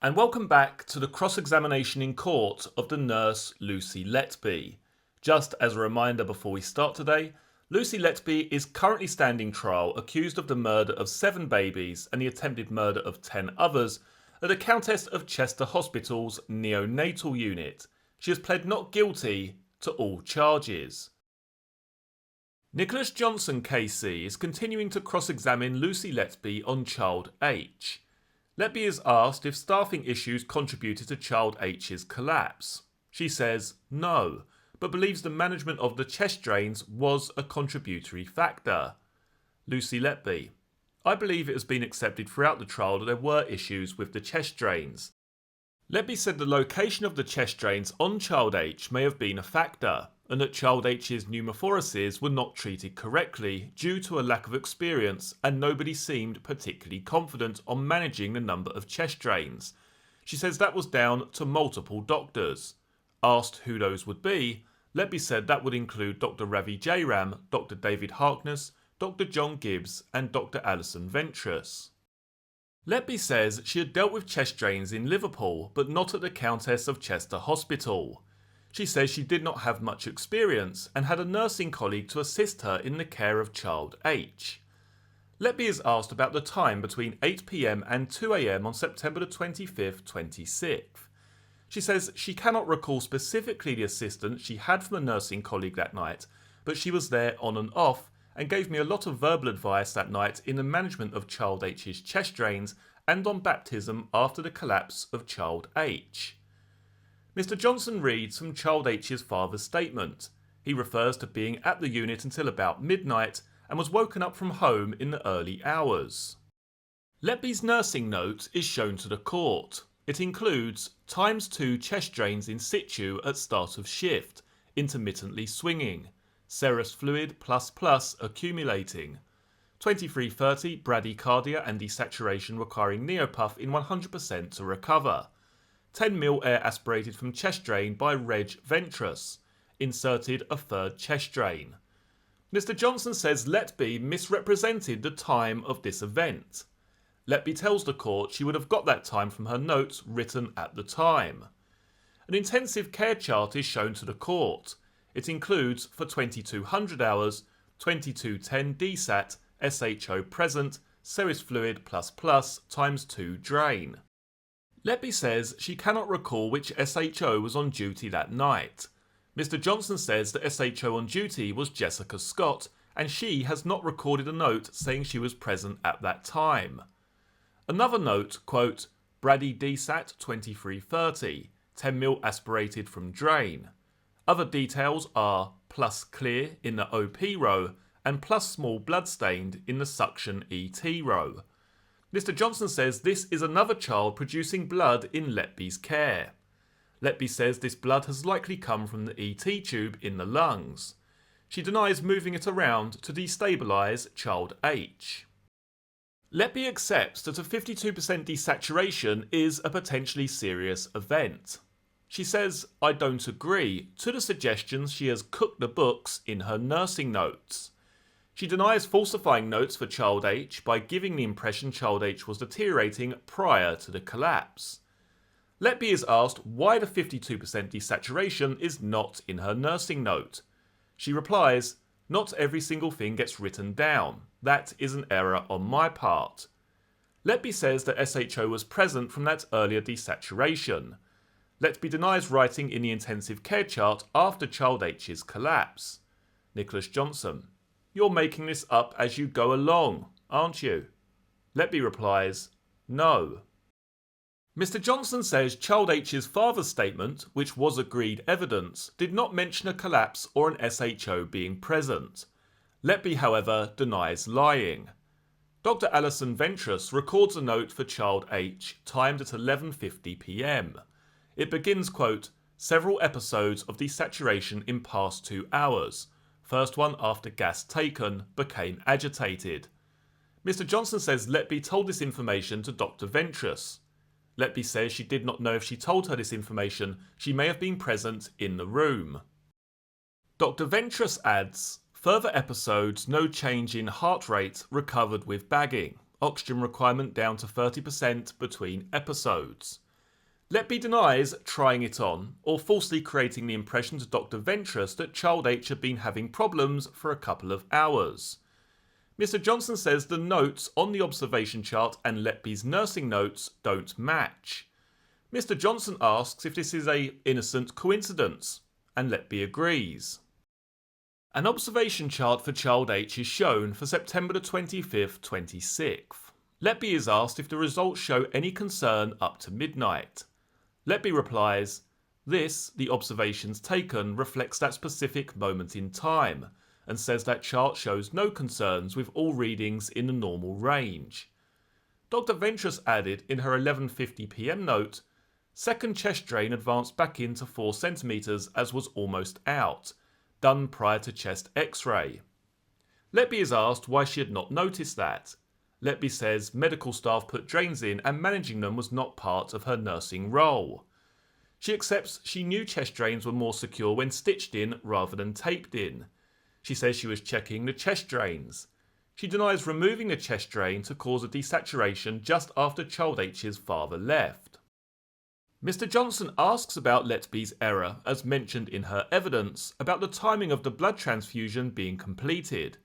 And welcome back to the cross-examination in court of the nurse Lucy Letby. Just as a reminder before we start today, Lucy Letby is currently standing trial accused of the murder of 7 babies and the attempted murder of 10 others at the Countess of Chester Hospital's neonatal unit. She has pled not guilty to all charges. Nicholas Johnson KC is continuing to cross-examine Lucy Letby on child H. Letby is asked if staffing issues contributed to child H's collapse. She says no, but believes the management of the chest drains was a contributory factor. Lucy Letby: I believe it has been accepted throughout the trial that there were issues with the chest drains. Letby said the location of the chest drains on child H may have been a factor, and that child H's pneumothoraces were not treated correctly due to a lack of experience, and nobody seemed particularly confident on managing the number of chest drains. She says that was down to multiple doctors. Asked who those would be, Letby said that would include Dr. Ravi Jairam, Dr. David Harkness, Dr. John Gibbs and Dr. Alison Ventris. Letby says she had dealt with chest drains in Liverpool, but not at the Countess of Chester Hospital. She says she did not have much experience and had a nursing colleague to assist her in the care of child H. Letby is asked about the time between 8 p.m. and 2 a.m. on September the 25th, 26th. She says she cannot recall specifically the assistance she had from a nursing colleague that night, but she was there on and off and gave me a lot of verbal advice that night in the management of child H's chest drains and on baptism after the collapse of child H. Mr. Johnson reads from child H's father's statement. He refers to being at the unit until about midnight and was woken up from home in the early hours. Letby's nursing note is shown to the court. It includes ×2 chest drains in situ at start of shift, intermittently swinging, serous fluid ++ accumulating, 23:30 bradycardia and desaturation requiring neopuff in 100% to recover, 10 ml air aspirated from chest drain by Reg Ventris, inserted a third chest drain. Mr. Johnson says Letby misrepresented the time of this event. Letby tells the court she would have got that time from her notes written at the time. An intensive care chart is shown to the court. It includes, for 2200 hours, 2210 DSAT, SHO present, serous fluid ++ ×2 drain. Letby says she cannot recall which SHO was on duty that night. Mr. Johnson says the SHO on duty was Jessica Scott, and she has not recorded a note saying she was present at that time. Another note, quote, Brady DSAT 2330, 10 ml aspirated from drain. Other details are plus clear in the OP row and plus small blood stained in the suction ET row. Mr. Johnson says this is another child producing blood in Letby's care. Letby says this blood has likely come from the ET tube in the lungs. She denies moving it around to destabilise child H. Letby accepts that a 52% desaturation is a potentially serious event. She says, I don't agree to the suggestions she has cooked the books in her nursing notes. She denies falsifying notes for child H by giving the impression child H was deteriorating prior to the collapse. Letby is asked why the 52% desaturation is not in her nursing note. She replies, not every single thing gets written down. That is an error on my part. Letby says that SHO was present from that earlier desaturation. Letby denies writing in the intensive care chart after child H's collapse. Nicholas Johnson: You're making this up as you go along, aren't you? Letby replies, no. Mr. Johnson says child H's father's statement, which was agreed evidence, did not mention a collapse or an SHO being present. Letby, however, denies lying. Dr. Alison Ventris records a note for child H, timed at 11:50 p.m. It begins, quote, several episodes of desaturation in past 2 hours. First one after gas taken, became agitated. Mr. Johnson says Letby told this information to Dr. Ventris. Letby says she did not know if she told her this information, she may have been present in the room. Dr. Ventris adds, further episodes, no change in heart rate, recovered with bagging. Oxygen requirement down to 30% between episodes. Letby denies trying it on or falsely creating the impression to Dr. Ventress that child H had been having problems for a couple of hours. Mr. Johnson says the notes on the observation chart and Letby's nursing notes don't match. Mr. Johnson asks if this is an innocent coincidence, and Letby agrees. An observation chart for child H is shown for September the 25th, 26th. Letby is asked if the results show any concern up to midnight. Letby replies, "This, the observations taken, reflects that specific moment in time," and says that chart shows no concerns with all readings in the normal range. Dr. Ventress added in her 11:50 p.m. note, "Second chest drain advanced back into 4 centimeters as was almost out, done prior to chest x-ray." Letby is asked why she had not noticed that. Letby says medical staff put drains in and managing them was not part of her nursing role. She accepts she knew chest drains were more secure when stitched in rather than taped in. She says she was checking the chest drains. She denies removing the chest drain to cause a desaturation just after child H's father left. Mr. Johnson asks about Letby's error, as mentioned in her evidence, about the timing of the blood transfusion being completed.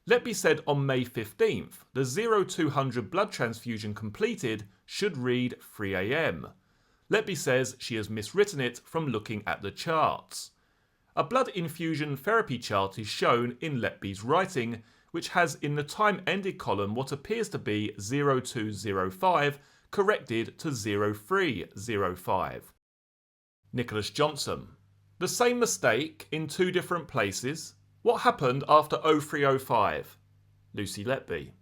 Letby said on May 15th, the 0200 blood transfusion completed should read 3 a.m. Letby says she has miswritten it from looking at the charts. A blood infusion therapy chart is shown in Letby's writing, which has in the time-ended column what appears to be 0205 corrected to 0305. Nicholas Johnson: "The same mistake in 2 different places? What happened after 0305? Lucy Letby: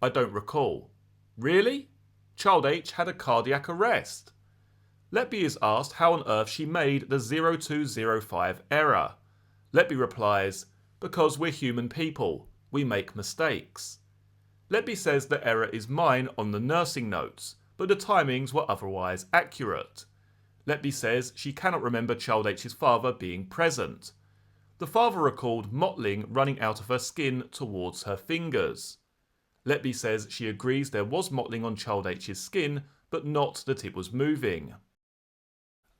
"I don't recall." "Really? Child H had a cardiac arrest." Letby is asked how on earth she made the 0205 error. Letby replies, "Because we're human people. We make mistakes." Letby says the error is mine on the nursing notes, but the timings were otherwise accurate. Letby says she cannot remember child H's father being present. The father recalled mottling running out of her skin towards her fingers. Letby says she agrees there was mottling on child H's skin, but not that it was moving.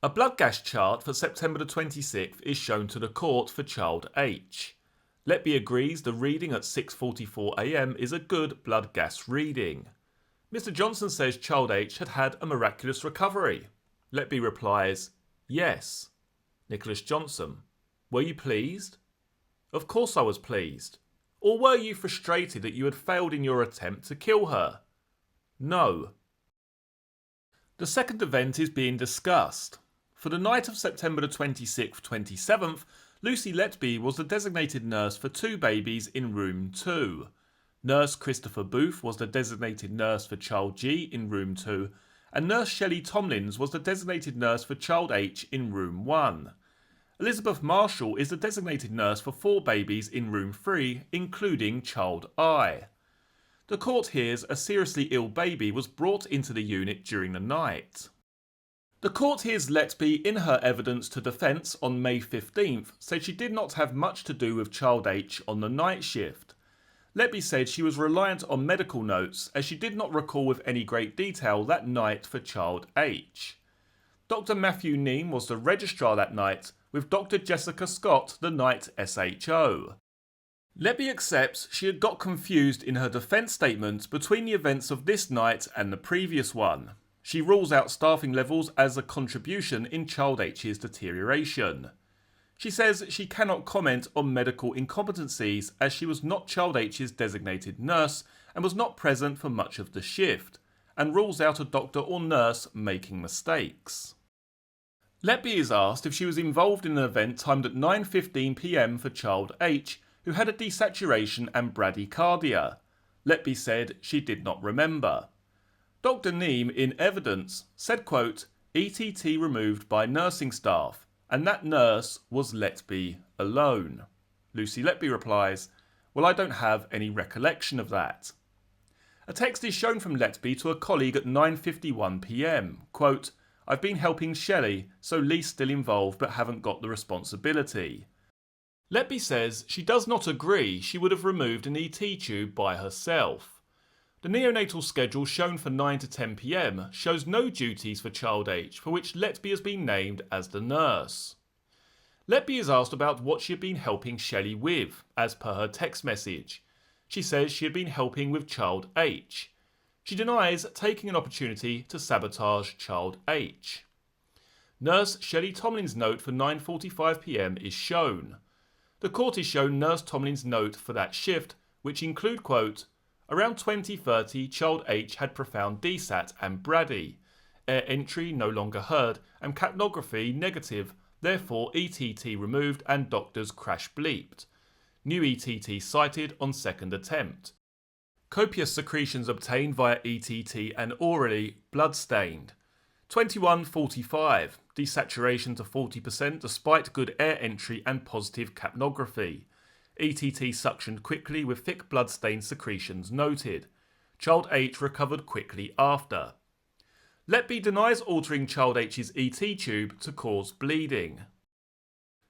A blood gas chart for September the 26th is shown to the court for child H. Letby agrees the reading at 6:44 a.m. is a good blood gas reading. Mr. Johnson says child H had had a miraculous recovery. Letby replies, "Yes." Nicholas Johnson: "Were you pleased?" "Of course I was pleased." "Or were you frustrated that you had failed in your attempt to kill her?" "No." The second event is being discussed. For the night of September the 26th, 27th, Lucy Letby was the designated nurse for 2 babies in room 2. Nurse Christopher Booth was the designated nurse for child G in room 2, and Nurse Shelley Tomlins was the designated nurse for child H in room 1. Elizabeth Marshall is the designated nurse for 4 babies in room 3, including child I. The court hears a seriously ill baby was brought into the unit during the night. The court hears Letby in her evidence to defence on May 15th said she did not have much to do with child H on the night shift. Letby said she was reliant on medical notes as she did not recall with any great detail that night for child H. Dr. Matthew Neame was the registrar that night, with Dr. Jessica Scott the night SHO. Letby accepts she had got confused in her defence statement between the events of this night and the previous one. She rules out staffing levels as a contribution in child H's deterioration. She says she cannot comment on medical incompetencies as she was not child H's designated nurse and was not present for much of the shift, and rules out a doctor or nurse making mistakes. Letby is asked if she was involved in an event timed at 9:15 p.m. for child H, who had a desaturation and bradycardia. Letby said she did not remember. Dr. Neame, in evidence, said, quote, "ETT removed by nursing staff, and that nurse was Letby alone." Lucy Letby replies, "Well, I don't have any recollection of that." A text is shown from Letby to a colleague at 9:51 p.m. Quote, "I've been helping Shelley, so Lee's still involved but haven't got the responsibility." Letby says she does not agree she would have removed an ET tube by herself. The neonatal schedule shown for 9 to 10 p.m. shows no duties for child H, for which Letby has been named as the nurse. Letby is asked about what she had been helping Shelley with, as per her text message. She says she had been helping with child H. She denies taking an opportunity to sabotage child H. Nurse Shelley Tomlin's note for 9:45 p.m. is shown. The court is shown Nurse Tomlin's note for that shift, which include, quote, "Around 20:30, child H had profound DSAT and brady. Air entry no longer heard and capnography negative, therefore ETT removed and doctors crash bleeped. New ETT cited on second attempt. Copious secretions obtained via ETT and orally, blood stained. 21:45, desaturation to 40% despite good air entry and positive capnography. ETT suctioned quickly with thick blood-stained secretions noted. Child H recovered quickly after. Letby denies altering child H's ET tube to cause bleeding.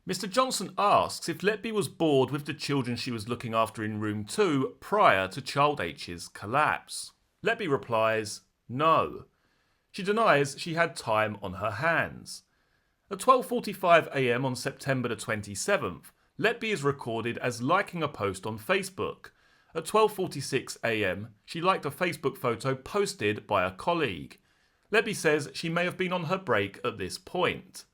Mr. Johnson asks if Letby was bored with the children she was looking after in room 2 prior to child H's collapse. Letby replies, no. She denies she had time on her hands. At 12:45 a.m. on September the 27th, Letby is recorded as liking a post on Facebook. At 12:46 a.m, she liked a Facebook photo posted by a colleague. Letby says she may have been on her break at this point.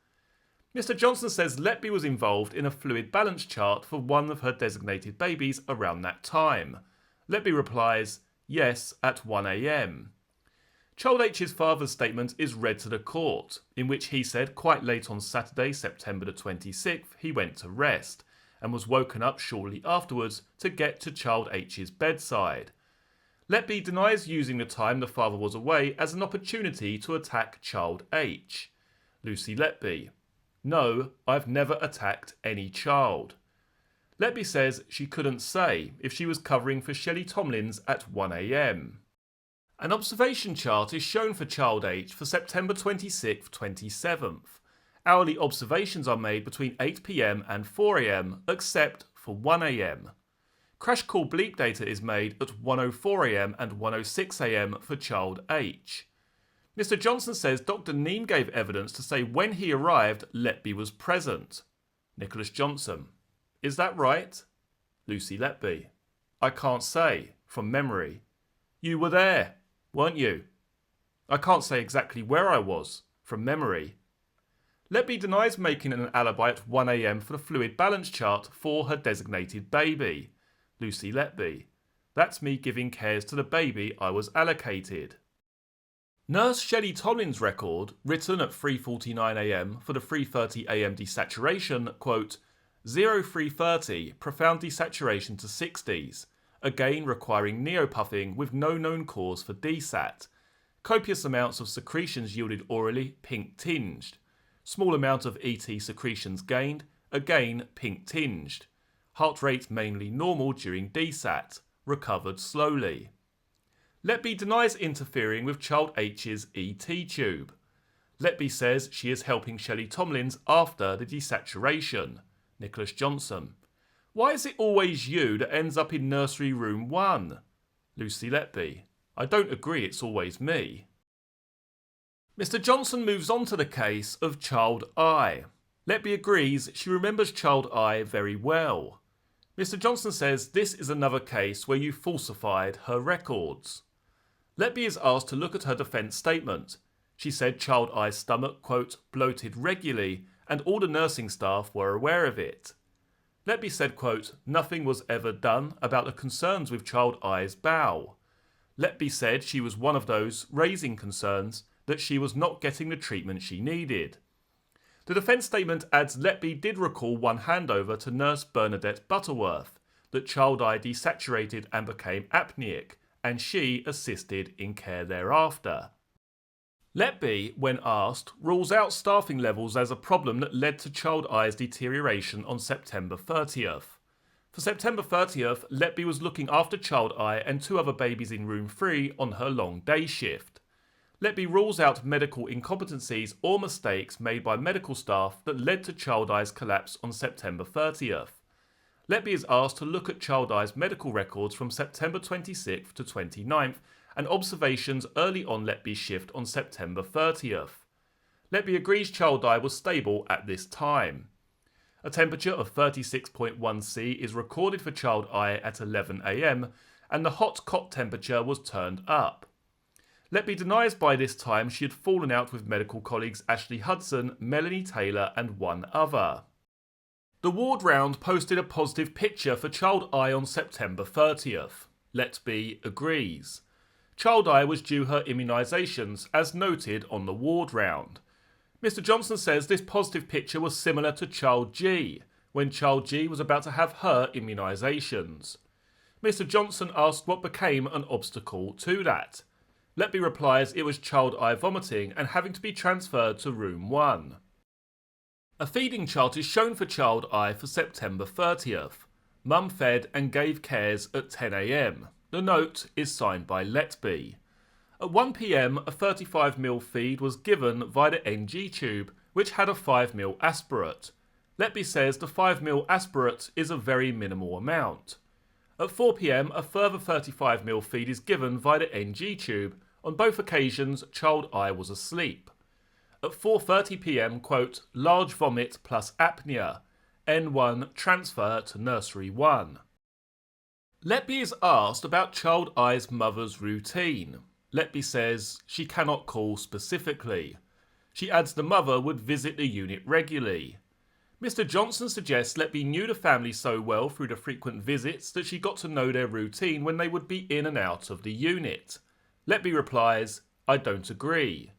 Mr. Johnson says Letby was involved in a fluid balance chart for one of her designated babies around that time. Letby replies, yes, at 1 a.m. Child H's father's statement is read to the court, in which he said quite late on Saturday, September the 26th, he went to rest, and was woken up shortly afterwards to get to child H's bedside. Letby denies using the time the father was away as an opportunity to attack child H. Lucy Letby: no, I've never attacked any child. Letby says she couldn't say if she was covering for Shelley Tomlins at 1 a.m. An observation chart is shown for child H for September 26th, 27th. Hourly observations are made between 8 p.m. and 4 a.m, except for 1 a.m. Crash call bleep data is made at 1:04 a.m. and 1:06 a.m. for child H. Mr. Johnson says Dr. Neame gave evidence to say when he arrived, Letby was present. Nicholas Johnson: is that right? Lucy Letby: I can't say, from memory. You were there, weren't you? I can't say exactly where I was, from memory. Letby denies making an alibi at 1 a.m. for the fluid balance chart for her designated baby. Lucy Letby: that's me giving cares to the baby I was allocated. Nurse Shelley Tomlin's record, written at 3:49 a.m. for the 3:30 a.m. desaturation, quote, 0330, profound desaturation to 60s, again requiring neopuffing with no known cause for desat. Copious amounts of secretions yielded orally, pink tinged. Small amount of ET secretions gained, again pink tinged. Heart rate mainly normal during desat, recovered slowly. Letby denies interfering with child H's ET tube. Letby says she is helping Shelley Tomlins after the desaturation. Nicholas Johnson: why is it always you that ends up in nursery room 1? Lucy Letby: I don't agree it's always me. Mr. Johnson moves on to the case of child I. Letby agrees she remembers child I very well. Mr. Johnson says this is another case where you falsified her records. Letby is asked to look at her defence statement. She said child I's stomach, quote, bloated regularly and all the nursing staff were aware of it. Letby said, quote, nothing was ever done about the concerns with child I's bowel. Letby said she was one of those raising concerns that she was not getting the treatment she needed. The defence statement adds Letby did recall one handover to nurse Bernadette Butterworth, that child I desaturated and became apneic, and she assisted in care thereafter. Letby, when asked, rules out staffing levels as a problem that led to child I's deterioration on September 30th. For September 30th, Letby was looking after child I and 2 other babies in room 3 on her long day shift. Letby rules out medical incompetencies or mistakes made by medical staff that led to child I's collapse on September 30th. Letby is asked to look at child I's medical records from September 26th to 29th and observations early on Letby's shift on September 30th. Letby agrees child I was stable at this time. A temperature of 36.1 C is recorded for child I at 11 AM and the hot cot temperature was turned up. Letby denies by this time she had fallen out with medical colleagues Ashley Hudson, Melanie Taylor and one other. The ward round posted a positive picture for child I on September 30th. Letby agrees. Child I was due her immunisations as noted on the ward round. Mr Johnson says this positive picture was similar to child G, when child G was about to have her immunisations. Mr Johnson asked what became an obstacle to that. Letby replies it was child I vomiting and having to be transferred to room 1. A feeding chart is shown for child I for September 30th. Mum fed and gave cares at 10 AM. The note is signed by Letby. At 1 PM, a 35ml feed was given via the NG tube, which had a 5ml aspirate. Letby says the 5ml aspirate is a very minimal amount. At 4 PM, a further 35ml feed is given via the NG tube. On both occasions, child I was asleep. At 4:30 PM, quote, large vomit plus apnea. N1 transfer to nursery 1. Letby is asked about child I's mother's routine. Letby says she cannot call specifically. She adds the mother would visit the unit regularly. Mr Johnson suggests Letby knew the family so well through the frequent visits that she got to know their routine when they would be in and out of the unit. Letby replies, I don't agree.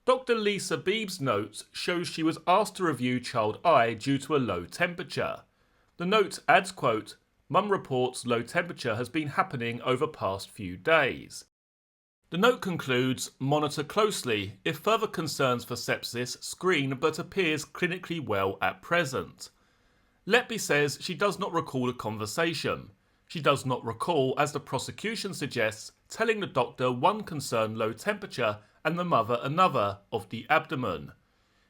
Dr Lisa Beeb's note shows she was asked to review child I due to a low temperature. The note adds, quote, Mum reports low temperature has been happening over past few days. The note concludes, monitor closely. If further concerns for sepsis, screen but appears clinically well at present. Letby says she does not recall the conversation. She does not recall, as the prosecution suggests, telling the doctor one concern low temperature and the mother another of the abdomen.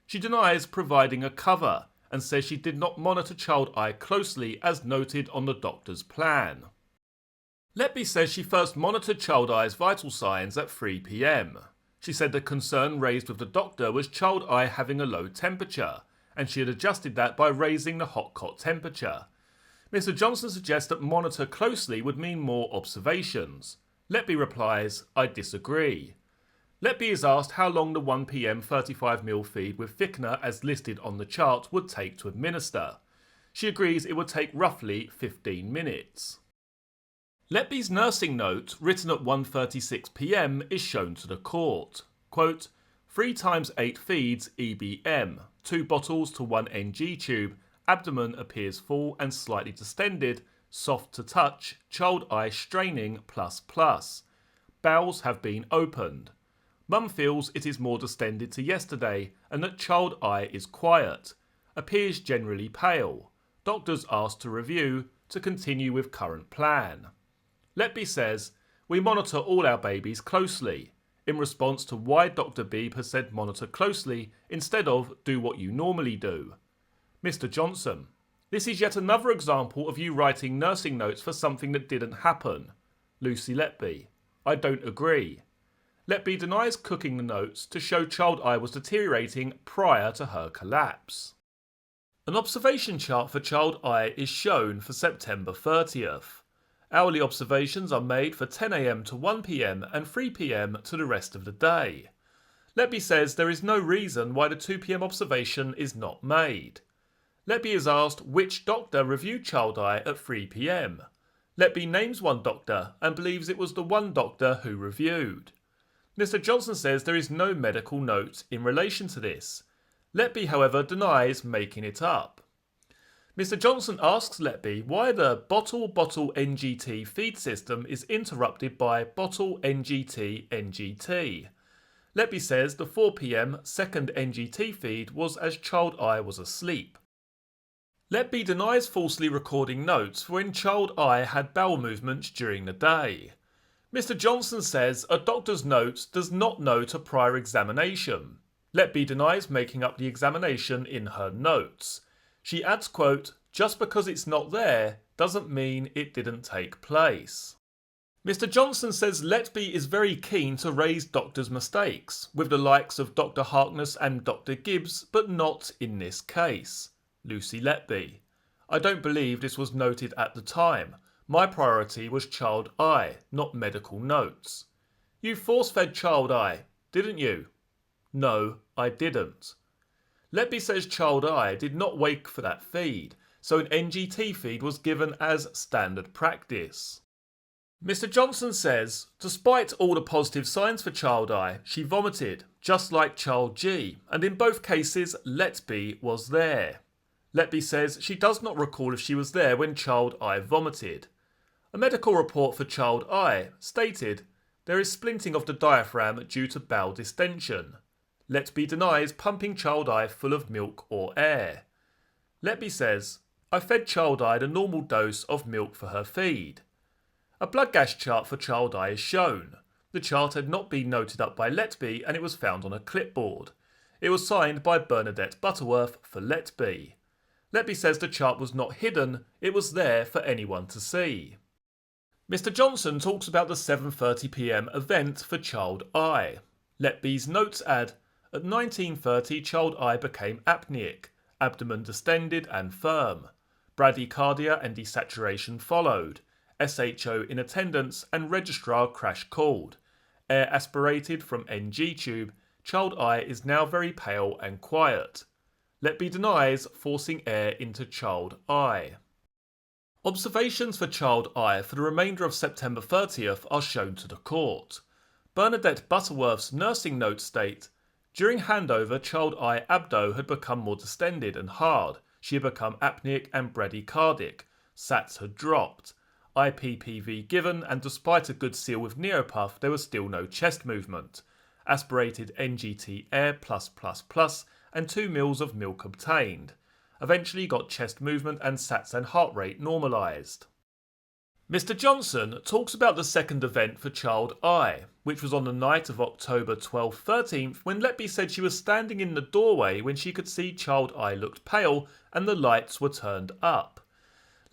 She denies providing a cover and says she did not monitor child I closely as noted on the doctor's plan. Letby says she first monitored child I's vital signs at 3 PM. She said the concern raised with the doctor was child I having a low temperature, and she had adjusted that by raising the hot cot temperature. Mr Johnson suggests that monitor closely would mean more observations. Letby replies, I disagree. Letby is asked how long the 1 PM 35ml feed with thickener as listed on the chart would take to administer. She agrees it would take roughly 15 minutes. Letby's nursing note, written at 1:36 PM, is shown to the court. Quote, 3 times 8 feeds EBM, 2 bottles to 1 NG tube, abdomen appears full and slightly distended, soft to touch, child I straining ++. Bowels have been opened. Mum feels it is more distended to yesterday and that child I is quiet. Appears generally pale. Doctors asked to review to continue with current plan. Letby says, we monitor all our babies closely. In response to why Dr Beeb has said monitor closely instead of do what you normally do. Mr Johnson, this is yet another example of you writing nursing notes for something that didn't happen. Lucy Letby, I don't agree. Letby denies cooking the notes to show child I was deteriorating prior to her collapse. An observation chart for child I is shown for September 30th. Hourly observations are made for 10 AM to 1 PM and 3 PM to the rest of the day. Letby says there is no reason why the 2 PM observation is not made. Letby is asked which doctor reviewed child I at 3 PM. Letby names one doctor and believes it was the one doctor who reviewed. Mr Johnson says there is no medical note in relation to this. Letby, however, denies making it up. Mr Johnson asks Letby why the bottle NGT feed system is interrupted by bottle NGT NGT. Letby says the 4 PM second NGT feed was as child I was asleep. Letby denies falsely recording notes for when child I had bowel movements during the day. Mr Johnson says a doctor's note does not note a prior examination. Letby denies making up the examination in her notes. She adds, quote, Just because it's not there doesn't mean it didn't take place. Mr. Johnson says Letby is very keen to raise doctors' mistakes, with the likes of Dr. Harkness and Dr. Gibbs, but not in this case. Lucy Letby: I don't believe this was noted at the time. My priority was child I, not medical notes. You force-fed child I, didn't you? No, I didn't. Letby says child I did not wake for that feed, so an NGT feed was given as standard practice. Mr. Johnson says, despite all the positive signs for child I, she vomited, just like child G, and in both cases, Letby was there. Letby says she does not recall if she was there when child I vomited. A medical report for child I stated, there is splinting of the diaphragm due to bowel distension. Letby denies pumping child I full of milk or air. Letby says, I fed child I the normal dose of milk for her feed. A blood gas chart for child I is shown. The chart had not been noted up by Letby and it was found on a clipboard. It was signed by Bernadette Butterworth for Letby. Letby says the chart was not hidden, it was there for anyone to see. Mr. Johnson talks about the 7:30 p.m. event for child I. Letby's notes add, at 19:30 child I became apneic, abdomen distended and firm. Bradycardia and desaturation followed. SHO in attendance and registrar crash called. Air aspirated from NG tube. Child I is now very pale and quiet. Letby denies forcing air into child I. Observations for child I for the remainder of September 30th are shown to the court. Bernadette Butterworth's nursing notes state, during handover child I abdo had become more distended and hard. She had become apneic and bradycardic. SATs had dropped. IPPV given, and despite a good seal with Neopuff, there was still no chest movement. Aspirated NGT air +++, and 2 mils of milk obtained. Eventually got chest movement and SATs and heart rate normalised. Mr. Johnson talks about the second event for child I, which was on the night of October 12-13th when Letby said she was standing in the doorway when she could see child I looked pale and the lights were turned up.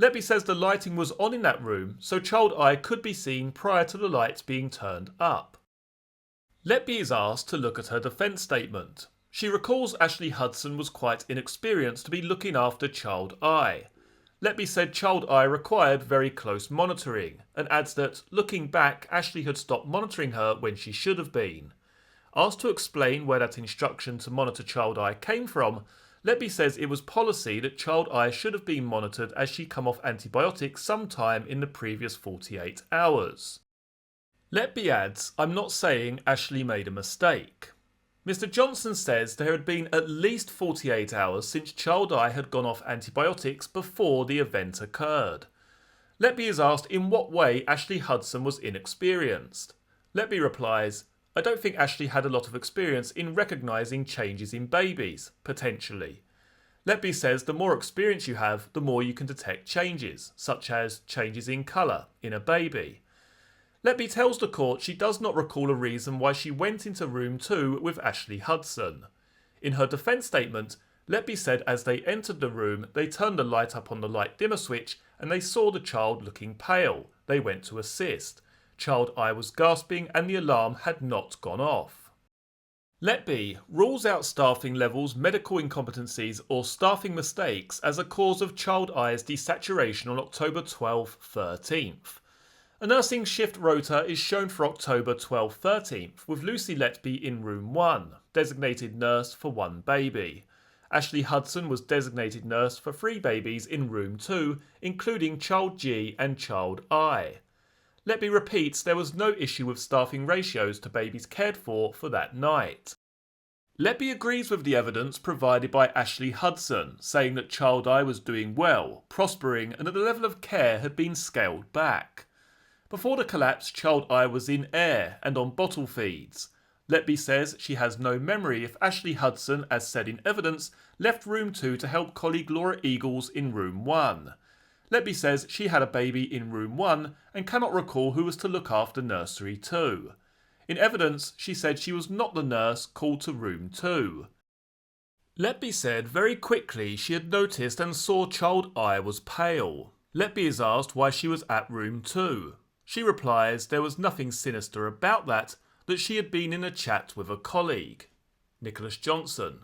Letby says the lighting was on in that room, so child I could be seen prior to the lights being turned up. Letby is asked to look at her defence statement. She recalls Ashley Hudson was quite inexperienced to be looking after child I. Letby said child I required very close monitoring, and adds that, looking back, Ashley had stopped monitoring her when she should have been. Asked to explain where that instruction to monitor child I came from, Letby says it was policy that child I should have been monitored as she come off antibiotics sometime in the previous 48 hours. Letby adds, I'm not saying Ashley made a mistake. Mr. Johnson says there had been at least 48 hours since child I had gone off antibiotics before the event occurred. Letby is asked in what way Ashley Hudson was inexperienced. Letby replies, I don't think Ashley had a lot of experience in recognising changes in babies, potentially. Letby says the more experience you have, the more you can detect changes, such as changes in colour in a baby. Letby tells the court she does not recall a reason why she went into room 2 with Ashley Hudson. In her defence statement, Letby said as they entered the room, they turned the light up on the light dimmer switch and they saw the child looking pale. They went to assist. Child I was gasping and the alarm had not gone off. Letby rules out staffing levels, medical incompetencies or staffing mistakes as a cause of child I's desaturation on October 12-13th. A nursing shift rota is shown for October 12-13th with Lucy Letby in room 1, designated nurse for 1 baby. Ashley Hudson was designated nurse for 3 babies in room 2, including child G and child I. Letby repeats there was no issue with staffing ratios to babies cared for that night. Letby agrees with the evidence provided by Ashley Hudson, saying that child I was doing well, prospering and that the level of care had been scaled back. Before the collapse, child I was in air and on bottle feeds. Letby says she has no memory if Ashley Hudson, as said in evidence, left room 2 to help colleague Laura Eagles in room 1. Letby says she had a baby in room 1 and cannot recall who was to look after nursery 2. In evidence, she said she was not the nurse called to room 2. Letby said very quickly she had noticed and saw child I was pale. Letby is asked why she was at room 2. She replies there was nothing sinister about that she had been in a chat with a colleague. Nicholas Johnson: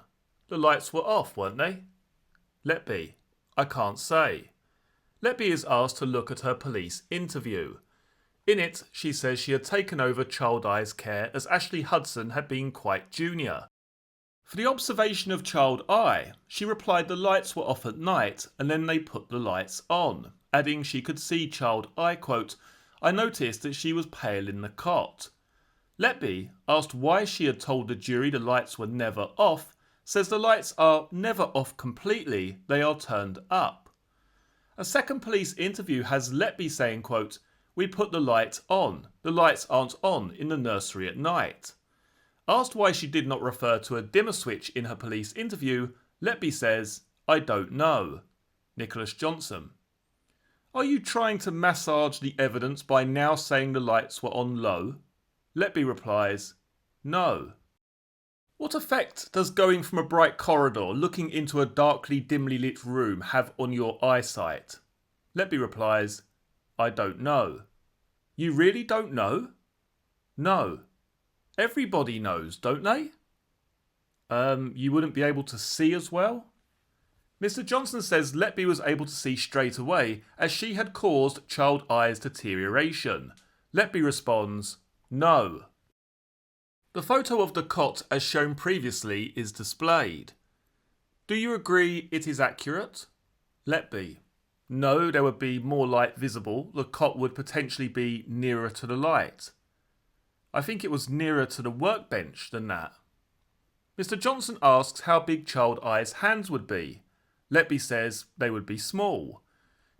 the lights were off, weren't they? Letby: I can't say. Letby is asked to look at her police interview. In it, she says she had taken over child I's care as Ashley Hudson had been quite junior. For the observation of child I, she replied the lights were off at night and then they put the lights on, adding she could see child I, quote, I noticed that she was pale in the cot. Letby, asked why she had told the jury the lights were never off, says the lights are never off completely, they are turned up. A second police interview has Letby saying, quote, we put the lights on. The lights aren't on in the nursery at night. Asked why she did not refer to a dimmer switch in her police interview, Letby says, I don't know. Nicholas Johnson: are you trying to massage the evidence by now saying the lights were on low? Letby replies, no. What effect does going from a bright corridor looking into a darkly dimly lit room have on your eyesight? Letby replies, I don't know. You really don't know? No. Everybody knows, don't they? You wouldn't be able to see as well? Mr. Johnson says Letby was able to see straight away as she had caused child I's deterioration. Letby responds, no. The photo of the cot as shown previously is displayed. Do you agree it is accurate? Letby: no, there would be more light visible. The cot would potentially be nearer to the light. I think it was nearer to the workbench than that. Mr. Johnson asks how big child I's hands would be. Letby says they would be small.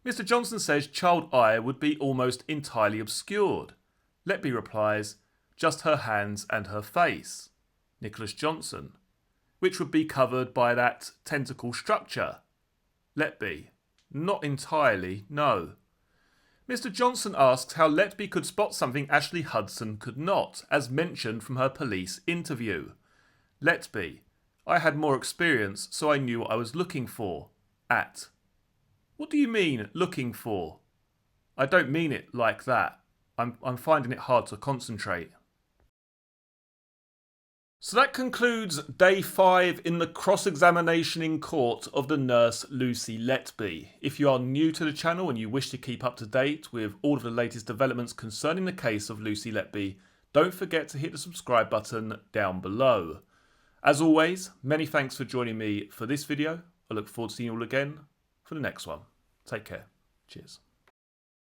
Mr. Johnson says child I would be almost entirely obscured. Letby replies, just her hands and her face. Nicholas Johnson: which would be covered by that tentacle structure. Letby: not entirely, no. Mr. Johnson asks how Letby could spot something Ashley Hudson could not, as mentioned from her police interview. Letby: I had more experience, so I knew what I was looking for. At. What do you mean, looking for? I don't mean it like that. I'm finding it hard to concentrate. So that concludes day 5 in the cross-examination in court of the nurse Lucy Letby. If you are new to the channel and you wish to keep up to date with all of the latest developments concerning the case of Lucy Letby, don't forget to hit the subscribe button down below. As always, many thanks for joining me for this video. I look forward to seeing you all again for the next one. Take care. Cheers.